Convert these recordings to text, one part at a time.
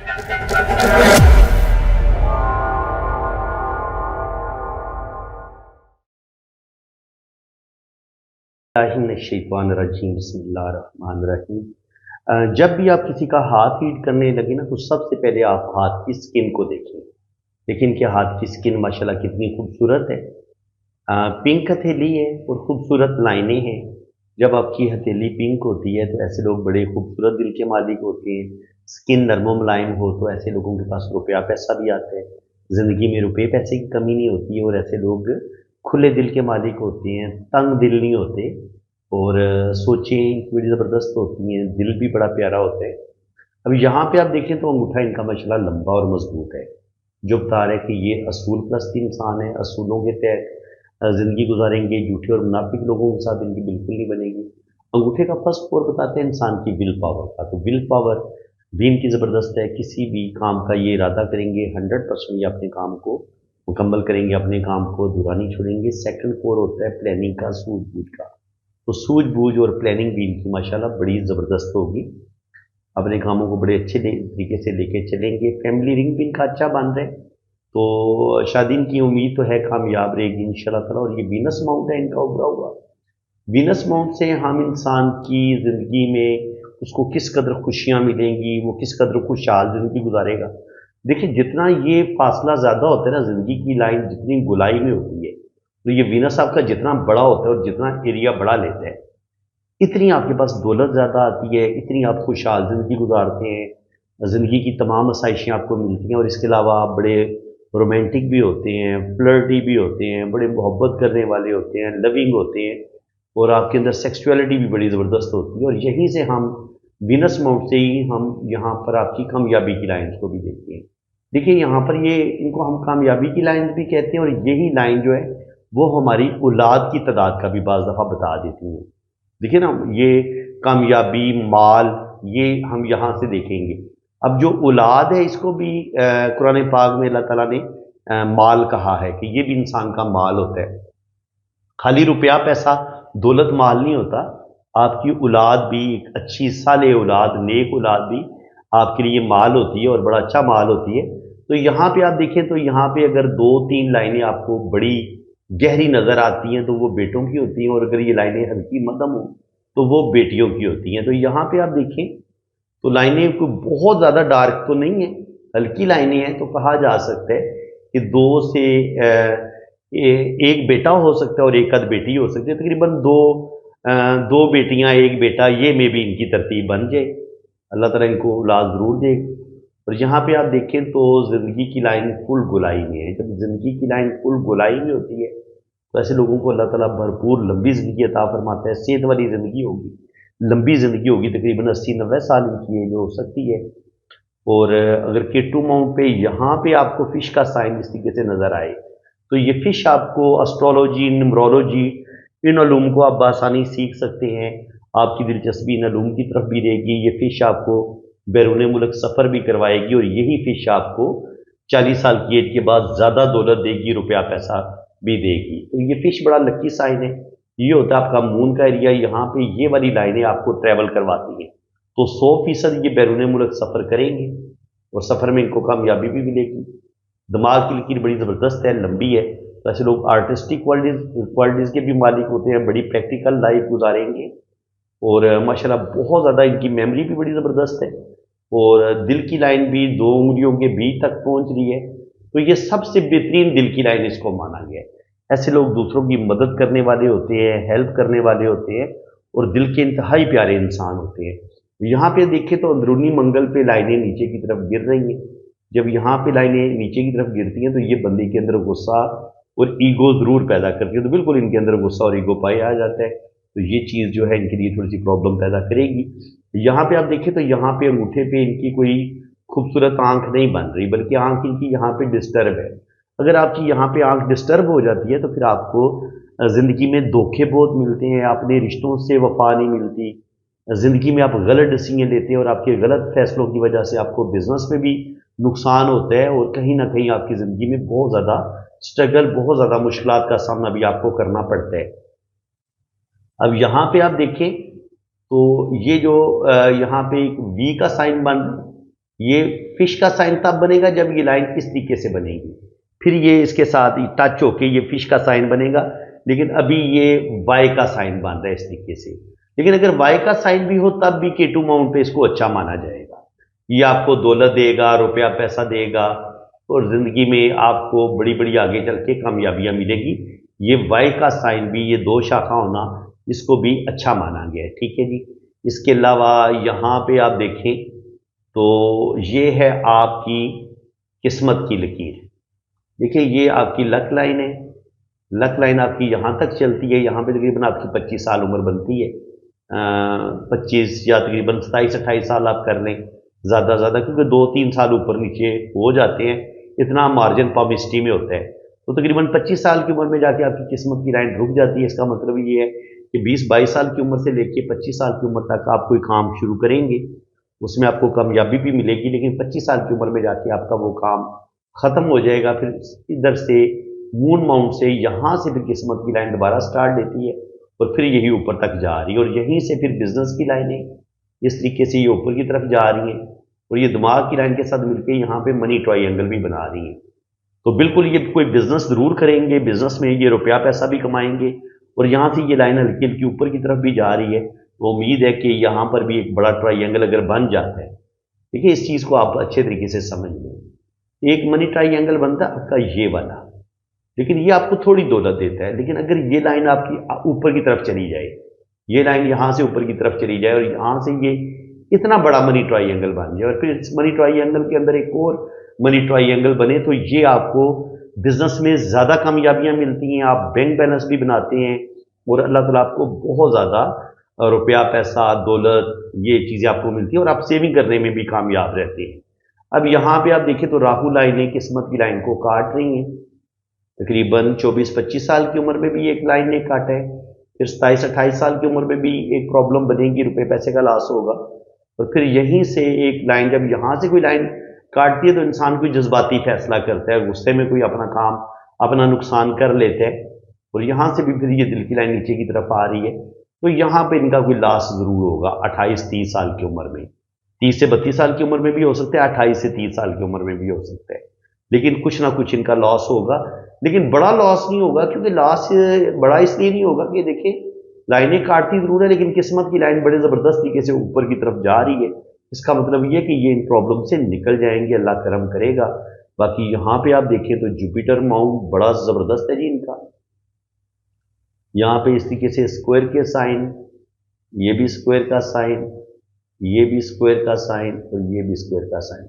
बिस्मिल्लाहिर्रहमानिर्रहीम, बिस्मिल्लाहिर्रहमानिर्रहीम। जब भी आप किसी का हाथ हीट करने लगे ना, तो सबसे पहले आप हाथ की स्किन को देखें। लेकिन क्या हाथ की स्किन माशाल्लाह कितनी खूबसूरत है। पिंक हथेली है और खूबसूरत लाइनें हैं। जब आपकी हथेली पिंक होती है तो ऐसे लोग बड़े खूबसूरत दिल के मालिक होते हैं। स्किन नरम मुलायम हो तो ऐसे लोगों के पास रुपया पैसा भी आता है। ज़िंदगी में रुपये पैसे की कमी नहीं होती है और ऐसे लोग खुले दिल के मालिक होते हैं, तंग दिल नहीं होते। और सोचें बड़ी ज़बरदस्त होती हैं, दिल भी बड़ा प्यारा होता है। अब यहाँ पे आप देखें तो अंगूठा इनका माशाल्लाह लंबा और मजबूत है, जो बता रहा है कि ये असूल परस्त इंसान है, असूलों के तहत ज़िंदगी गुजारेंगे। झूठे और मुनाफिक लोगों के साथ इनकी बिल्कुल नहीं बनेगी। अंगूठे का फर्स्ट फ्लोर बताते हैं इंसान की विल पावर का, तो विल पावर भी इनकी ज़बरदस्त है। किसी भी काम का ये इरादा करेंगे 100% ये अपने काम को मुकम्मल करेंगे, अपने काम को अधूरा नहीं छोड़ेंगे। सेकंड फ्लोर होता है प्लानिंग का, सूझबूझ का, तो सूझबूझ और प्लानिंग भी इनकी माशाल्लाह बड़ी ज़बरदस्त होगी। अपने कामों को बड़े अच्छे तरीके से लेके चलेंगे। फैमिली रिंग भी इनका अच्छा बन रहा है, तो शादी की उम्मीद तो है कामयाब रहेगी इंशाल्लाह ताला। और ये वीनस माउंट है इनका उभरा हुआ। वीनस माउंट से हम इंसान की ज़िंदगी में उसको किस कदर खुशियाँ मिलेंगी, वो किस कदर खुशहाल ज़िंदगी गुजारेगा। देखिए, जितना ये फासला ज़्यादा होता है ना, ज़िंदगी की लाइन जितनी गोलाई में होती है, तो ये वीनस आपका जितना बड़ा होता है और जितना एरिया बड़ा लेता है, इतनी आपके पास दौलत ज़्यादा आती है, इतनी आप खुशहाल ज़िंदगी गुजारते हैं। ज़िंदगी की तमाम आसाइशें आपको मिलती हैं और इसके अलावा आप बड़े रोमांटिक भी होते हैं, फ्लर्टी भी होते हैं, बड़े मोहब्बत करने वाले होते हैं, लविंग होते हैं और आपके अंदर सेक्सुअलिटी भी बड़ी ज़बरदस्त होती है। और यहीं से हम वीनस माउंट से ही हम यहाँ पर आपकी कामयाबी की लाइन्स को भी देखते हैं। देखिए, यहाँ पर ये इनको हम कामयाबी की लाइन्स भी कहते हैं और यही लाइन जो है वो हमारी औलाद की तादाद का भी बाज़ दफ़ा बता देती हैं। देखिए ना, ये कामयाबी, माल, ये हम यहाँ से देखेंगे। अब जो औलाद है इसको भी कुरान पाक में अल्लाह ताला ने माल कहा है कि ये भी इंसान का माल होता है। खाली रुपया पैसा दौलत माल नहीं होता, आपकी औलाद भी एक अच्छी साले औलाद, नेक औलाद भी आपके लिए माल होती है और बड़ा अच्छा माल होती है। तो यहाँ पे आप देखें तो यहाँ पे अगर 2-3 लाइनें आपको बड़ी गहरी नज़र आती हैं तो वो बेटों की होती हैं, और अगर ये लाइनें हल्की मध्यम हो तो वो बेटियों की होती हैं। तो यहाँ पे आप देखें तो लाइनें कोई बहुत ज़्यादा डार्क तो नहीं है, हल्की लाइनें हैं। तो कहा जा सकता है कि दो से एक बेटा हो सकता है और एक आध बेटी हो सकती है। तकरीबन दो बेटियां एक बेटा, ये में भी इनकी तरतीब बन जाए। अल्लाह ताला इनको औलाद ज़रूर दे। और यहाँ पे आप देखें तो ज़िंदगी की लाइन फुल गोलाई में है। जब ज़िंदगी की लाइन फुल गोलाई में होती है तो ऐसे लोगों को अल्लाह ताला भरपूर लंबी ज़िंदगी अता फरमाता है। सेहत वाली ज़िंदगी होगी, लंबी ज़िंदगी होगी, तकरीबन 80-90 साल इनकी एज हो सकती है। और अगर केटू माउंट पे यहाँ पे आपको फ़िश का साइन इस तरीके से नज़र आए तो ये फ़िश आपको एस्ट्रोलॉजी, न्यूमरोलॉजी, इन उलूम को आप बआसानी सीख सकते हैं। आपकी दिलचस्पी इन उलूम की तरफ भी रहेगी। ये फ़िश आपको बैरून मुल्क सफ़र भी करवाएगी और यही फ़िश आपको 40 साल की एज के बाद ज़्यादा दौलत देगी, रुपया पैसा भी देगी। तो ये फ़िश बड़ा लकी साइन है। ये होता है आपका मून का एरिया। यहाँ पे ये वाली लाइनें आपको ट्रैवल करवाती हैं, तो 100% ये बैरून मुल्क सफ़र करेंगे और सफ़र में इनको कामयाबी भी मिलेगी। दिमाग की लकीर बड़ी ज़बरदस्त है, लंबी है। तो ऐसे लोग आर्टिस्टिक क्वालिटीज़ के भी मालिक होते हैं, बड़ी प्रैक्टिकल लाइफ गुजारेंगे और माशाल्लाह बहुत ज़्यादा इनकी मेमोरी भी बड़ी ज़बरदस्त है और दिल की लाइन भी 2 उंगलियों के बीच तक पहुंच रही है। तो ये सबसे बेहतरीन दिल की लाइन इसको माना गया है। ऐसे लोग दूसरों की मदद करने वाले होते हैं, हेल्प करने वाले होते हैं और दिल के इंतहाई प्यारे इंसान होते हैं। यहाँ पे देखें तो अंदरूनी मंगल पे लाइनें नीचे की तरफ गिर रही हैं। जब यहाँ पे लाइनें नीचे की तरफ गिरती हैं तो ये बंदे के अंदर गुस्सा और ईगो ज़रूर पैदा करती है। तो बिल्कुल इनके अंदर गुस्सा और ईगो पाया आ जाता है, तो ये चीज़ जो है इनके लिए थोड़ी सी प्रॉब्लम पैदा करेगी। यहाँ पे आप देखें तो यहाँ पे अंगूठे पे इनकी कोई खूबसूरत आंख नहीं बन रही, बल्कि आंख इनकी यहाँ पे डिस्टर्ब है। अगर आपकी यहाँ पे आंख डिस्टर्ब हो जाती है तो फिर आपको ज़िंदगी में धोखे बहुत मिलते हैं, अपने रिश्तों से वफा नहीं मिलती। ज़िंदगी में आप गलत डिसीजन लेते हैं और आपके गलत फैसलों की वजह से आपको बिजनेस में भी नुकसान होता है और कहीं ना कहीं आपकी ज़िंदगी में बहुत ज़्यादा स्ट्रगल, बहुत ज़्यादा मुश्किलात का सामना भी आपको करना पड़ता है। अब यहाँ पे आप देखें तो ये जो यहाँ पे एक वी का साइन बन, یہ فش کا سائن تب بنے گا جب یہ لائن اس طریقے سے بنے گی، پھر یہ اس کے ساتھ ٹچ ہو کے یہ فش کا سائن بنے گا، لیکن ابھی یہ وائی کا سائن بن رہا ہے اس طریقے سے۔ لیکن اگر وائی کا سائن بھی ہو تب بھی K2 ماؤنٹ پہ اس کو اچھا مانا جائے گا، یہ آپ کو دولت دے گا، روپیہ پیسہ دے گا، اور زندگی میں آپ کو بڑی بڑی آگے چل کے کامیابیاں ملے گی۔ یہ وائی کا سائن بھی، یہ دو شاخہ ہونا، اس کو بھی اچھا مانا گیا ہے، ٹھیک ہے جی۔ اس کے علاوہ یہاں پہ آپ دیکھیں تو یہ ہے آپ کی قسمت کی لکیر، دیکھیں یہ آپ کی لک لائن ہے، لک لائن آپ کی یہاں تک چلتی ہے، یہاں پہ تقریباً آپ کی 25 سال عمر بنتی ہے، 25 یا تقریباً 27-28 سال آپ کر لیں زیادہ زیادہ، کیونکہ 2-3 سال اوپر نیچے ہو جاتے ہیں، اتنا مارجن پابلسٹی میں ہوتا ہے، تو تقریباً 25 سال کی عمر میں جا کے آپ کی قسمت کی لائن رک جاتی ہے۔ اس کا مطلب یہ ہے کہ 20-22 سال کی عمر سے لے کے 25 سال کی عمر تک آپ کوئی کام شروع کریں گے، اس میں آپ کو کامیابی بھی ملے گی، لیکن 25 سال کی عمر میں جا کے آپ کا وہ کام ختم ہو جائے گا۔ پھر ادھر سے مون ماؤنٹ سے یہاں سے پھر قسمت کی لائن دوبارہ سٹارٹ لیتی ہے، اور پھر یہی اوپر تک جا رہی ہے، اور یہیں سے پھر بزنس کی لائنیں اس طریقے سے یہ اوپر کی طرف جا رہی ہیں، اور یہ دماغ کی لائن کے ساتھ مل کے یہاں پہ منی ٹرائی اینگل بھی بنا رہی ہیں۔ تو بالکل یہ کوئی بزنس ضرور کریں گے، بزنس میں یہ روپیہ پیسہ بھی کمائیں گے، اور یہاں سے یہ لائن ہلکی ہلکی اوپر کی طرف بھی جا رہی ہے، تو امید ہے کہ یہاں پر بھی ایک بڑا ٹرائی اینگل اگر بن جاتا ہے، دیکھیے اس چیز کو آپ اچھے طریقے سے سمجھ لیں، ایک منی ٹرائی اینگل بنتا ہے آپ کا یہ والا، لیکن یہ آپ کو تھوڑی دولت دیتا ہے، لیکن اگر یہ لائن آپ کی اوپر کی طرف چلی جائے، یہ لائن یہاں سے اوپر کی طرف چلی جائے اور یہاں سے یہ اتنا بڑا منی ٹرائی اینگل بن جائے، اور پھر اس منی ٹرائی اینگل کے اندر ایک اور منی ٹرائی اینگل بنے، تو یہ آپ کو بزنس میں زیادہ کامیابیاں ملتی ہیں، آپ بینک بیلنس بھی بناتے ہیں، اور اللہ تعالیٰ آپ کو بہت زیادہ روپیہ پیسہ دولت یہ چیزیں آپ کو ملتی ہیں، اور آپ سیونگ کرنے میں بھی کامیاب رہتے ہیں۔ اب یہاں پہ آپ دیکھیں تو راہو لائنیں قسمت کی لائن کو کاٹ رہی ہیں، تقریباً 24-25 سال کی عمر میں بھی ایک لائن نے کاٹا ہے، پھر 27-28 سال کی عمر میں بھی ایک پرابلم بنے گی، روپے پیسے کا لاس ہوگا، اور پھر یہیں سے ایک لائن جب یہاں سے کوئی لائن کاٹتی ہے تو انسان کوئی جذباتی فیصلہ کرتا ہے، غصے میں کوئی اپنا کام اپنا نقصان کر لیتا ہے، اور یہاں سے بھی پھر یہ دل کی لائن نیچے کی طرف آ رہی ہے، تو یہاں پہ ان کا کوئی لاس ضرور ہوگا 28-30 سال کی عمر میں، 30 سے 32 سال کی عمر میں بھی ہو سکتا ہے، 28 سے 30 سال کی عمر میں بھی ہو سکتا ہے، لیکن کچھ نہ کچھ ان کا لاس ہوگا، لیکن بڑا لاس نہیں ہوگا، کیونکہ لاس بڑا اس لیے نہیں ہوگا کہ دیکھیں لائنیں کاٹتی ضرور ہے، لیکن قسمت کی لائن بڑے زبردست طریقے سے اوپر کی طرف جا رہی ہے، اس کا مطلب یہ کہ یہ ان پرابلم سے نکل جائیں گے، اللہ کرم کرے گا۔ باقی یہاں پہ آپ دیکھیں تو جوپیٹر ماؤنٹ بڑا زبردست ہے جی ان کا، یہاں پہ اس طریقے سے اسکوائر کے سائن، یہ بھی اسکوائر کا سائن، یہ بھی اسکوائر کا سائن، اور یہ بھی اسکوائر کا سائن،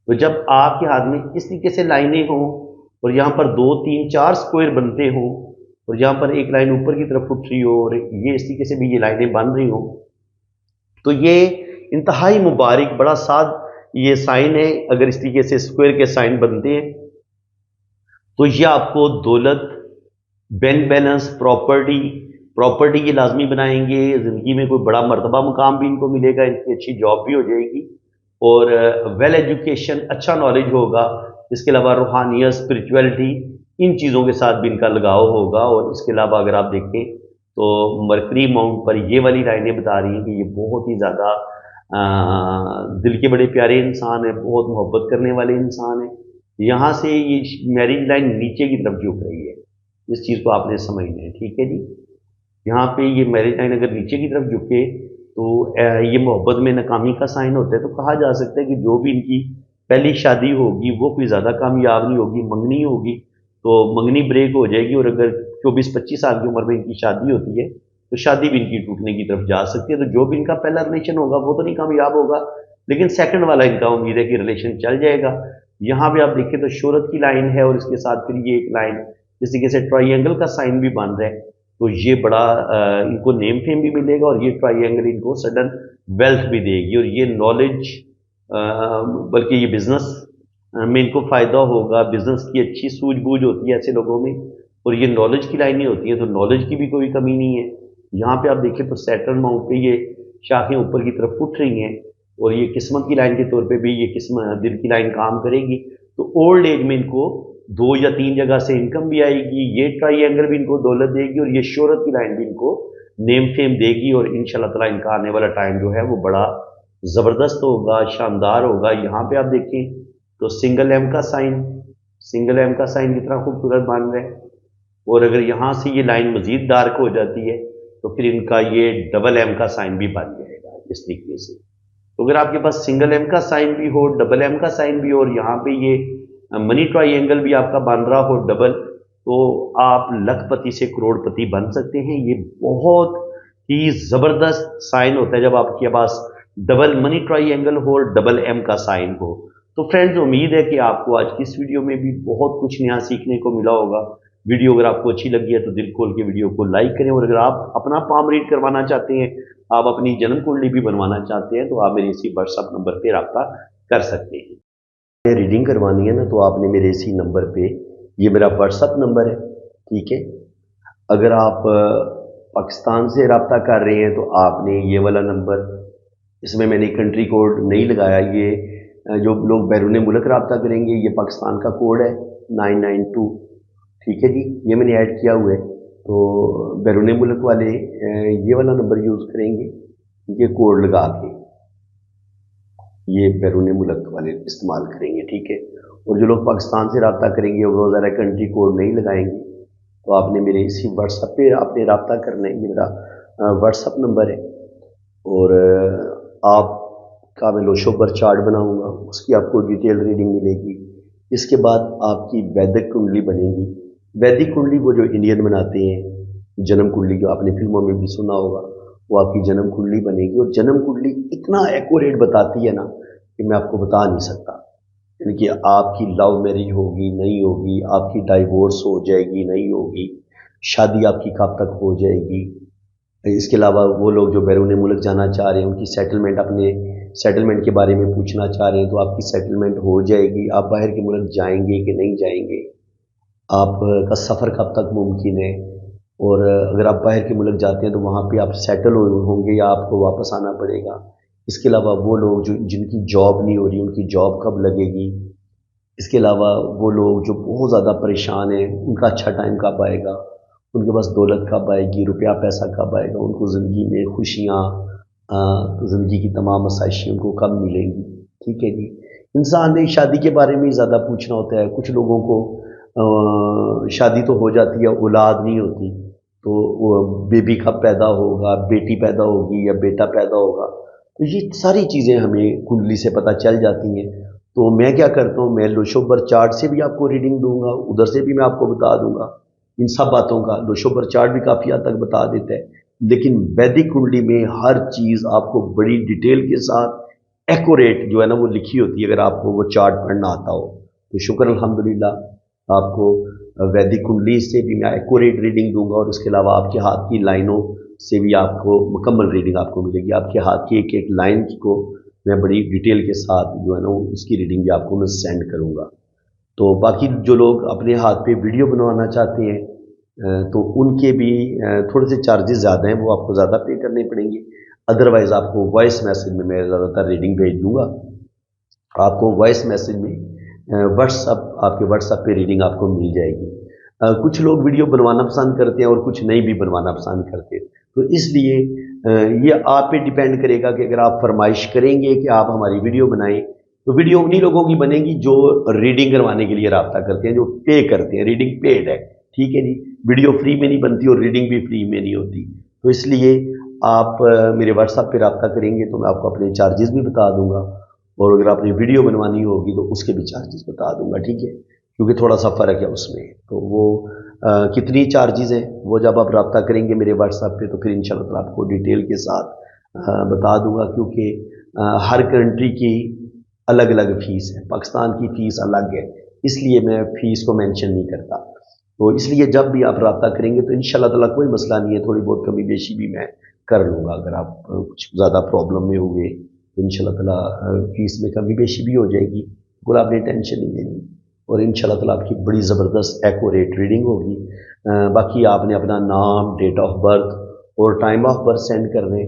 تو جب آپ کے ہاتھ میں اس طریقے سے لائنیں ہوں اور یہاں پر 2-3-4 اسکوائر بنتے ہوں، اور یہاں پر ایک لائن اوپر کی طرف اٹھ رہی ہو اور یہ اس طریقے سے بھی یہ لائنیں بن رہی ہوں، تو یہ انتہائی مبارک بڑا ساتھ یہ سائن ہے۔ اگر اس طریقے سے اسکوائر کے سائن بنتے ہیں تو یہ آپ کو دولت، بینک بیلنس، پراپرٹی یہ لازمی بنائیں گے، زندگی میں کوئی بڑا مرتبہ مقام بھی ان کو ملے گا، ان کی اچھی جاب بھی ہو جائے گی، اور ویل ایجوکیشن اچھا نالج ہوگا، اس کے علاوہ روحانیت، اسپرچویلٹی ان چیزوں کے ساتھ بھی ان کا لگاؤ ہوگا، اور اس کے علاوہ اگر آپ دیکھیں تو مرکری ماؤنٹ پر یہ والی لائنیں بتا رہی ہیں کہ یہ بہت ہی زیادہ دل کے بڑے پیارے انسان ہیں، بہت محبت کرنے والے انسان ہیں، یہاں سے یہ میرج لائن نیچے کی طرف جھک رہی ہے، اس چیز کو آپ نے سمجھنا ہے، ٹھیک ہے جی۔ یہاں پہ یہ میرج لائن اگر نیچے کی طرف جھکے تو یہ محبت میں ناکامی کا سائن ہوتا ہے، تو کہا جا سکتا ہے کہ جو بھی ان کی پہلی شادی ہوگی وہ کوئی زیادہ کامیاب نہیں ہوگی، منگنی ہوگی تو منگنی بریک ہو جائے گی، اور اگر 24-25 سال کی عمر میں ان کی شادی ہوتی ہے تو شادی بھی ان کی ٹوٹنے کی طرف جا سکتی ہے، تو جو بھی ان کا پہلا ریلیشن ہوگا وہ تو نہیں کامیاب ہوگا، لیکن سیکنڈ والا ان کا امید ہے کہ ریلیشن چل جائے گا۔ یہاں پہ آپ دیکھیں تو شہرت کی لائن ہے، اور اس کے ساتھ پھر یہ ایک لائن جس طریقے سے ٹرائی اینگل کا سائن بھی بن رہا ہے، تو یہ بڑا ان کو نیم فیم بھی ملے گا، اور یہ ٹرائی اینگل ان کو سڈن ویلتھ بھی دے گی، اور یہ نالج بلکہ یہ بزنس میں ان کو فائدہ ہوگا، بزنس کی اچھی سوجھ بوجھ ہوتی ہے ایسے لوگوں میں، اور یہ نالج کی لائنیں ہوتی ہیں، تو نالج کی بھی کوئی کمی نہیں ہے۔ یہاں پہ آپ دیکھیں تو سیٹرن ماؤنٹ پہ یہ شاخیں اوپر کی طرف اٹھ رہی ہیں، اور یہ قسمت کی لائن کے طور پہ بھی یہ قسمت دل کی لائن کام کرے گی، تو اولڈ ایج میں ان کو 2 یا 3 جگہ سے انکم بھی آئے گی، یہ ٹرائی اینگل بھی ان کو دولت دے گی، اور یہ شہرت کی لائن بھی ان کو نیم فیم دے گی، اور ان شاء اللہ تعالیٰ ان کا آنے والا ٹائم جو ہے وہ بڑا ज़बरदस्त होगा, शानदार होगा। यहाँ पे आप देखें तो सिंगल एम का साइन कितना खूबसूरत बन रहा है। और अगर यहाँ से ये लाइन मज़ीद डार्क हो जाती है तो फिर इनका ये डबल एम का साइन भी बन जाएगा इस तरीके से। तो अगर आपके पास सिंगल एम का साइन भी हो, डबल एम का साइन भी हो, और यहाँ पे ये मनी ट्राइंगल भी आपका बन रहा हो डबल, तो आप लखपति से करोड़पति बन सकते हैं। ये बहुत ही ज़बरदस्त साइन होता है जब आपके पास डबल मनी ट्राइंगल हो और डबल एम का साइन हो। तो फ्रेंड्स, उम्मीद है कि आपको आज की इस वीडियो में भी बहुत कुछ नया सीखने को मिला होगा। वीडियो अगर आपको अच्छी लगी है तो दिल खोल के वीडियो को लाइक करें, और अगर आप अपना पाम रीड करवाना चाहते हैं, आप अपनी जन्म कुंडली भी बनवाना चाहते हैं, तो आप मेरे इसी व्हाट्सएप नंबर पे रब्ता कर सकते हैं। रीडिंग करवानी है ना, तो आपने मेरे इसी नंबर पे, ये मेरा व्हाट्सएप नंबर है, ठीक है। अगर आप पाकिस्तान से रब्ता कर रहे हैं तो आपने ये वाला नंबर, इसमें मैंने कंट्री कोड नहीं लगाया, ये जो लोग बैरून मुल्क रब्ता करेंगे ये पाकिस्तान का कोड है 992, ठीक है जी, ये मैंने ऐड किया हुआ है। तो बैरून मुल्क वाले ये वाला नंबर यूज़ करेंगे, ये कोड लगा के ये बैरून मुल्क वाले इस्तेमाल करेंगे, ठीक है। और जो लोग पाकिस्तान से रब्ता करेंगे वो ज़रा कंट्री कोड नहीं लगाएंगे, तो आपने मेरे इसी व्हाट्सएप पे आपने रब्ता करना है। ये मेरा व्हाट्सएप नंबर है। और आपका मैं लोशो पर चार्ट बनाऊंगा, उसकी आपको डिटेल रीडिंग मिलेगी। इसके बाद आपकी वैदिक कुंडली बनेगी। वैदिक कुंडली वो जो इंडियन बनाते हैं, जन्म कुंडली जो आपने फिल्मों में भी सुना होगा, वो आपकी जन्म कुंडली बनेगी। और जन्म कुंडली इतना एक्यूरेट बताती है ना कि मैं आपको बता नहीं सकता। यानी कि आपकी लव मैरिज होगी नहीं होगी, आपकी डाइवोर्स हो जाएगी नहीं होगी, शादी आपकी कब तक हो जाएगी। इसके अलावा वो लोग जो बैरून मुल्क जाना चाह रहे हैं, उनकी सेटलमेंट, अपने सेटलमेंट के बारे में पूछना चाह रहे हैं, तो आपकी सेटलमेंट हो जाएगी। आप बाहर के मुल्क जाएंगे कि नहीं जाएंगे, आपका सफ़र कब तक मुमकिन है, और अगर आप बाहर के मुल्क जाते हैं तो वहाँ पे आप सेटल होंगे या आपको वापस आना पड़ेगा। इसके अलावा वो लोग जो जिनकी जॉब नहीं हो रही, उनकी जॉब कब लगेगी। इसके अलावा वो लोग जो बहुत ज़्यादा परेशान हैं, उनका अच्छा टाइम कब आएगा, उनके पास दौलत कब आएगी, रुपया पैसा कब आएगा, उनको ज़िंदगी में खुशियाँ, ज़िंदगी की तमाम आसाइशें उनको कब मिलेंगी, ठीक है जी। इंसान ने शादी के बारे में ज़्यादा पूछना होता है। कुछ लोगों को शादी तो हो जाती है, औलाद नहीं होती, तो वो बेबी कब पैदा होगा, बेटी पैदा होगी या बेटा पैदा होगा, तो ये सारी चीज़ें हमें कुंडली से पता चल जाती हैं। तो मैं क्या करता हूँ, मैं लोशोबर चार्ट से भी आपको रीडिंग दूंगा, उधर से भी मैं आपको बता दूंगा इन सब बातों का। लोशोबर चार्ट भी काफ़ी हद तक बता देता है, लेकिन वैदिक कुंडली में हर चीज़ आपको बड़ी डिटेल के साथ एक्यूरेट जो है ना वो लिखी होती है, अगर आपको वो चार्ट पढ़ना आता हो तो शुक्र अल्हम्दुलिल्लाह। आपको वैदिक कुंडली से भी मैं एक्यूरेट रीडिंग दूंगा, और उसके अलावा आपके हाथ की लाइनों से भी आपको मुकम्मल रीडिंग आपको मिलेगी। आपके हाथ की एक एक लाइन को मैं बड़ी डिटेल के साथ जो है ना उसकी रीडिंग भी आपको मैं सेंड करूंगा। तो बाकी जो लोग अपने हाथ पे वीडियो बनवाना चाहते हैं, तो उनके भी थोड़े से चार्जेस ज़्यादा हैं, वो आपको ज़्यादा पे करने पड़ेंगे। अदरवाइज़ आपको वॉइस मैसेज में मैं ज़्यादातर रीडिंग भेज दूँगा। आपको वॉइस मैसेज में आपके व्हाट्सएप पे रीडिंग आपको मिल जाएगी। कुछ लोग वीडियो बनवाना पसंद करते हैं और कुछ नहीं भी बनवाना पसंद करते, तो इसलिए ये आप पे डिपेंड करेगा कि अगर आप फरमाइश करेंगे कि आप हमारी वीडियो बनाएं, तो वीडियो उन्हीं लोगों की बनेगी जो रीडिंग करवाने के लिए रब्ता करते हैं, जो पे करते हैं। रीडिंग पेड है, ठीक है जी। वीडियो फ्री में नहीं बनती और रीडिंग भी फ्री में नहीं होती। तो इसलिए आप मेरे व्हाट्सएप पे रब्ता करेंगे तो मैं आपको अपने चार्जेस भी बता दूंगा, और अगर आपने वीडियो बनवानी होगी तो उसके भी चार्जेस बता दूंगा, ठीक है, क्योंकि थोड़ा सा फ़र्क है उसमें। तो वो कितनी चार्जेस हैं वो जब आप रब्ता करेंगे मेरे व्हाट्सएप पे, तो फिर इंशाल्लाह आपको डिटेल के साथ बता दूंगा, क्योंकि हर कंट्री की अलग अलग फ़ीस है। पाकिस्तान की फ़ीस अलग है, इसलिए मैं फ़ीस को मेंशन नहीं करता। तो इसलिए जब भी आप रब्ता करेंगे तो इंशाल्लाह ताला कोई मसला नहीं है, थोड़ी बहुत कमी बेशी भी मैं कर लूँगा। अगर आप कुछ ज़्यादा प्रॉब्लम में होंगे तो इंशाल्लाह ताला फ़ीस में कमी बेशी भी हो जाएगी, बिल्कुल आपने टेंशन नहीं लेनी, और इंशाल्लाह ताला आपकी बड़ी ज़बरदस्त एक्यूरेट रीडिंग होगी। बाकी आपने अपना नाम, डेट ऑफ बर्थ और टाइम ऑफ बर्थ सेंड कर दें,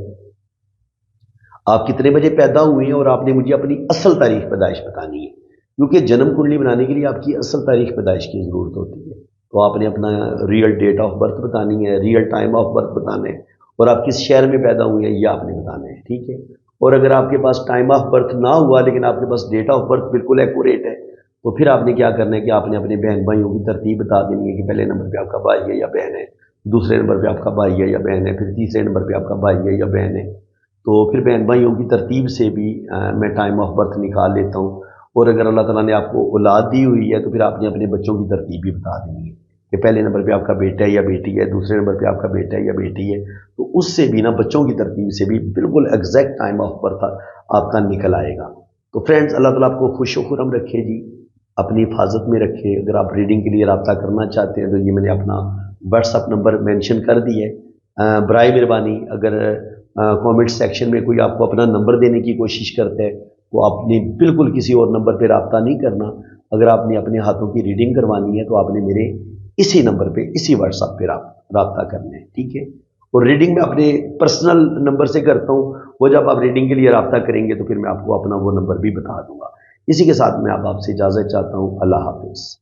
आप कितने बजे पैदा हुए हैं, और आपने मुझे अपनी असल तारीख पैदाइश बतानी है, क्योंकि जन्म कुंडली बनाने के लिए आपकी असल तारीख पैदाइश की ज़रूरत होती है। तो आपने अपना रियल डेट ऑफ बर्थ बतानी है, रियल टाइम ऑफ बर्थ बताना है, और आप किस शहर में पैदा हुए हैं ये आपने बताना है, ठीक है। اور اگر آپ کے پاس ٹائم آف برتھ نہ ہوا لیکن آپ کے پاس ڈیٹ آف برتھ بالکل ایکوریٹ ہے، تو پھر آپ نے کیا کرنا ہے کہ آپ نے اپنے بہن بھائیوں کی ترتیب بتا دینی ہے کہ پہلے نمبر پہ آپ کا بھائی ہے یا بہن ہے، دوسرے نمبر پہ آپ کا بھائی ہے یا بہن ہے، پھر تیسرے نمبر پہ آپ کا بھائی ہے یا بہن ہے۔ تو پھر بہن بھائیوں کی ترتیب سے بھی میں ٹائم آف برتھ نکال لیتا ہوں۔ اور اگر اللہ تعالیٰ نے آپ کو اولاد دی ہوئی ہے تو پھر آپ نے اپنے بچوں کی ترتیب بھی بتا دینی ہے کہ پہلے نمبر پہ آپ کا بیٹا ہے یا بیٹی ہے، دوسرے نمبر پہ آپ کا بیٹا ہے یا بیٹی ہے۔ تو اس سے بھی نا بچوں کی ترتیب سے بھی بالکل ایگزیکٹ ٹائم آف برتھ آپ کا نکل آئے گا۔ تو فرینڈز، اللہ تعالیٰ آپ کو خوش و خرم رکھے جی، اپنی حفاظت میں رکھے۔ اگر آپ ریڈنگ کے لیے رابطہ کرنا چاہتے ہیں تو یہ میں نے اپنا واٹس اپ نمبر مینشن کر دی ہے۔ برائے مہربانی اگر کامنٹ سیکشن میں کوئی آپ کو اپنا نمبر دینے کی کوشش کرتا ہے تو آپ نے بالکل کسی اور نمبر پہ رابطہ نہیں کرنا۔ اگر آپ نے اپنے ہاتھوں کی ریڈنگ کروانی ہے تو آپ نے میرے اسی نمبر پہ، اسی واٹس ایپ پہ رابطہ کرنا ہے، ٹھیک ہے؟ اور ریڈنگ میں اپنے پرسنل نمبر سے کرتا ہوں، وہ جب آپ ریڈنگ کے لیے رابطہ کریں گے تو پھر میں آپ کو اپنا وہ نمبر بھی بتا دوں گا۔ اسی کے ساتھ میں آپ سے اجازت چاہتا ہوں۔ اللہ حافظ۔